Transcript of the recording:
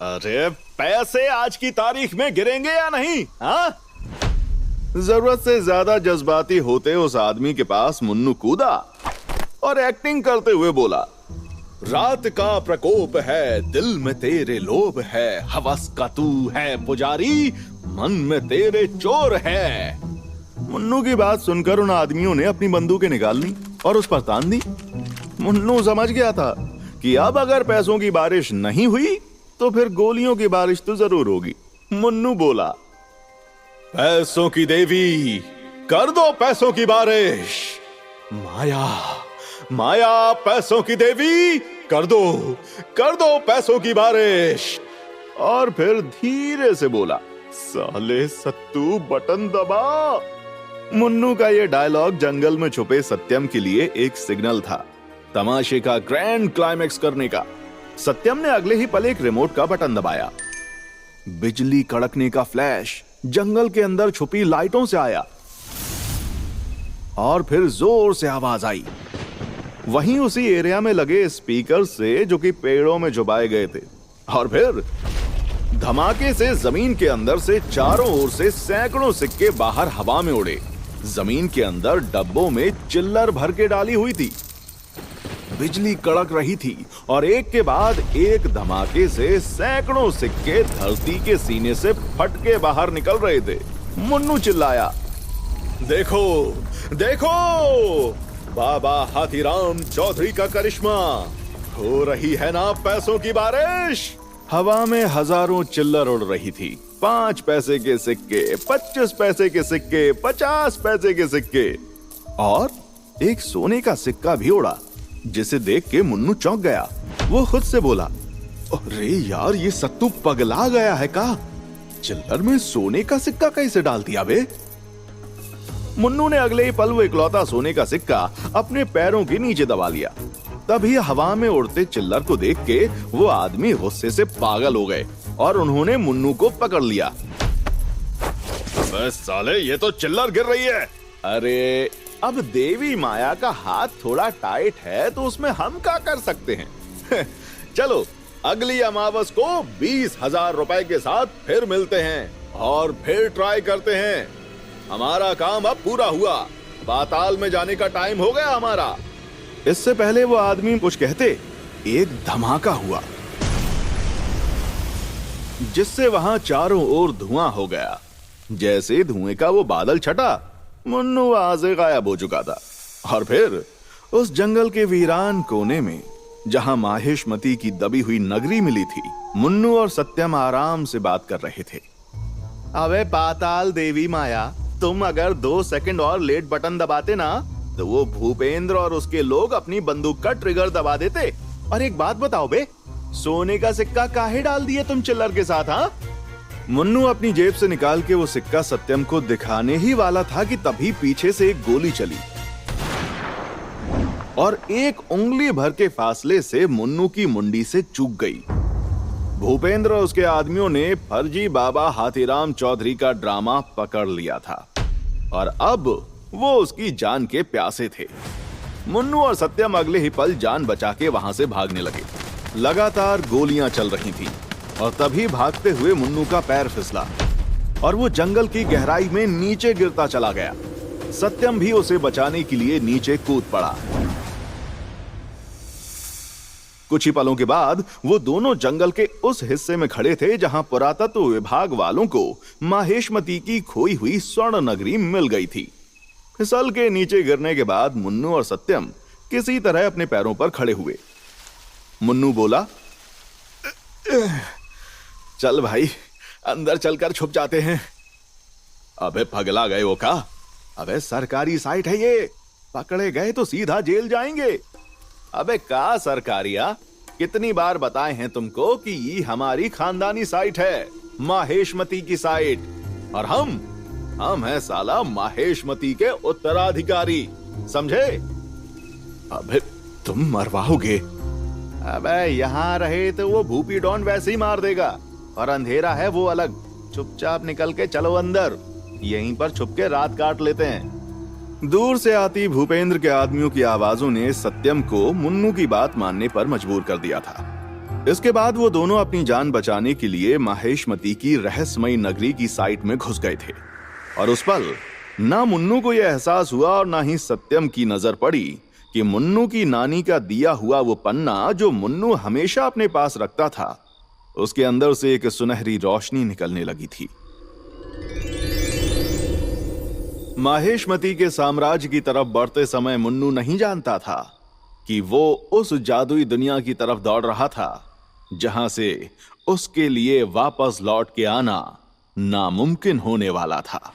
अरे पैसे आज की तारीख में गिरेंगे या नहीं? हाँ? जरूरत से ज्यादा जज्बाती होते उस आदमी के पास मुन्नू कूदा और एक्टिंग करते हुए बोला, रात का प्रकोप है, दिल में तेरे लोभ है, हवस का तू है पुजारी, मन में तेरे चोर है। मुन्नू की बात सुनकर उन आदमियों ने अपनी बंदूकें निकाल ली और उस पर तान दी। मुन्नू समझ गया था कि अब अगर पैसों की बारिश नहीं हुई तो फिर गोलियों की बारिश तो जरूर होगी। मुन्नू बोला, पैसों की देवी कर दो पैसों की बारिश, माया माया पैसों की देवी कर दो पैसों की बारिश। और फिर धीरे से बोला, साले सत्तू बटन दबा। मुन्नू का ये डायलॉग जंगल में छुपे सत्यम के लिए एक सिग्नल था, तमाशे का ग्रैंड क्लाइमेक्स करने का। सत्यम ने अगले ही पल एक रिमोट का बटन दबाया। बिजली कड़कने का फ्लैश जंगल के अंदर छुपी लाइटों से आया और फिर जोर से आवाज आई। वहीं उसी एरिया में लगे स्पीकर से जो कि पेड़ों में छुपाए गए थे। और फिर धमाके से जमीन के अंदर से चारों ओर से सैकड़ों सिक्के बाहर हवा में उड़े। जमीन के अंदर डब्बों में चिल्लर भर के डाली हुई थी। बिजली कड़क रही थी और एक के बाद एक धमाके से सैकड़ों सिक्के धरती के सीने से फट के बाहर निकल रहे थे। मुन्नू चिल्लाया, देखो देखो, बाबा हाथीराम चौधरी का करिश्मा, हो रही है ना पैसों की बारिश। हवा में हजारों चिल्लर उड़ रही थी। 5 पैसे के सिक्के, 25 पैसे के सिक्के, 50 पैसे के सिक्के और एक सोने का सिक्का भी उड़ा, जिसे देख के मुन्नू चौंक गया। वो खुद से बोला, अरे यार ये सत्तू पगला गया है का? चिल्लर में सोने का सिक्का कैसे डाल दिया बे? मुन्नू ने अगले ही पल वो इकलौता सोने का सिक्का अपने पैरों के नीचे दबा लिया। तभी हवा में उड़ते चिल्लर को देख के वो आदमी गुस्से से पागल हो गए और उन्होंने मुन्नू को पकड़ लिया। बस साले, ये तो चिल्लर गिर रही है। अरे अब देवी माया का हाथ थोड़ा टाइट है तो उसमें हम क्या कर सकते हैं। चलो अगली अमावस को 20,000 रुपए के साथ फिर मिलते हैं और फिर ट्राई करते हैं। हमारा काम अब पूरा हुआ, पाताल में जाने का टाइम हो गया हमारा। इससे पहले वो आदमी कुछ कहते, एक धमाका हुआ जिससे वहां चारों ओर धुआं हो गया। जैसे धुएं का वो बादल छटा, मुन्नू वहां से गायब हो चुका था। और फिर उस जंगल के वीरान कोने में जहां माहेशमती की दबी हुई नगरी मिली थी, मुन्नू और सत्यम आराम से बात कर रहे थे। अबे पाताल देवी माया, तुम अगर 2 सेकंड और लेट बटन दबाते ना तो वो भूपेंद्र और उसके लोग अपनी बंदूक का ट्रिगर दबा देते। और एक बात बताओ बे, सोने का सिक्का काहे डाल दिए तुम चिल्लर के साथ? हाँ? मुन्नू अपनी जेब से निकाल के वो सिक्का सत्यम को दिखाने ही वाला था कि तभी पीछे से एक गोली चली और एक उंगली भर के फासले से मुन्नू की मुंडी से चूक गई। भूपेंद्र और उसके आदमियों ने फर्जी बाबा हाथीराम चौधरी का ड्रामा पकड़ लिया था और अब वो उसकी जान के प्यासे थे। मुन्नू और सत्यम अगले ही पल जान बचा के वहां से भागने लगे। लगातार गोलियां चल रही थी और तभी भागते हुए मुन्नू का पैर फिसला और वो जंगल की गहराई में नीचे गिरता चला गया। सत्यम भी उसे बचाने के लिए नीचे कूद पड़ा। कुछ ही पलों के बाद वो दोनों जंगल के उस हिस्से में खड़े थे जहां पुरातत्व विभाग वालों को माहेशमती की खोई हुई स्वर्ण नगरी मिल गई थी। फिसल के नीचे गिरने के बाद मुन्नू और सत्यम किसी तरह अपने पैरों पर खड़े हुए। मुन्नू बोला, चल भाई अंदर चलकर छुप जाते हैं। अबे पगला गए हो का? अबे सरकारी साइट है ये, पकड़े गए तो सीधा जेल जाएंगे। अबे का सरकारिया, कितनी बार बताए हैं तुमको कि ये हमारी खानदानी साइट है, माहेशमती की साइट। और हम हैं साला माहेशमती के उत्तराधिकारी, समझे? अबे तुम मरवाओगे। अबे यहाँ रहे तो वो भूपी डॉन वैसे ही मार देगा और अंधेरा है वो अलग। चुपचाप निकल के चलो अंदर, यहीं पर छुप के रात काट लेते हैं। दूर से आती भूपेंद्र के आदमियों की आवाजों ने सत्यम को मुन्नू की बात मानने पर मजबूर कर दिया था। इसके बाद वो दोनों अपनी जान बचाने के लिए माहेशमती की रहस्यमयी नगरी की साइट में घुस गए थे। और उस पल ना मुन्नू को यह एहसास हुआ और ना ही सत्यम की नजर पड़ी कि मुन्नू की नानी का दिया हुआ वो पन्ना जो मुन्नू हमेशा अपने पास रखता था, उसके अंदर से एक सुनहरी रोशनी निकलने लगी थी। माहेशमती के साम्राज्य की तरफ बढ़ते समय मुन्नू नहीं जानता था कि वो उस जादुई दुनिया की तरफ दौड़ रहा था जहां से उसके लिए वापस लौट के आना नामुमकिन होने वाला था।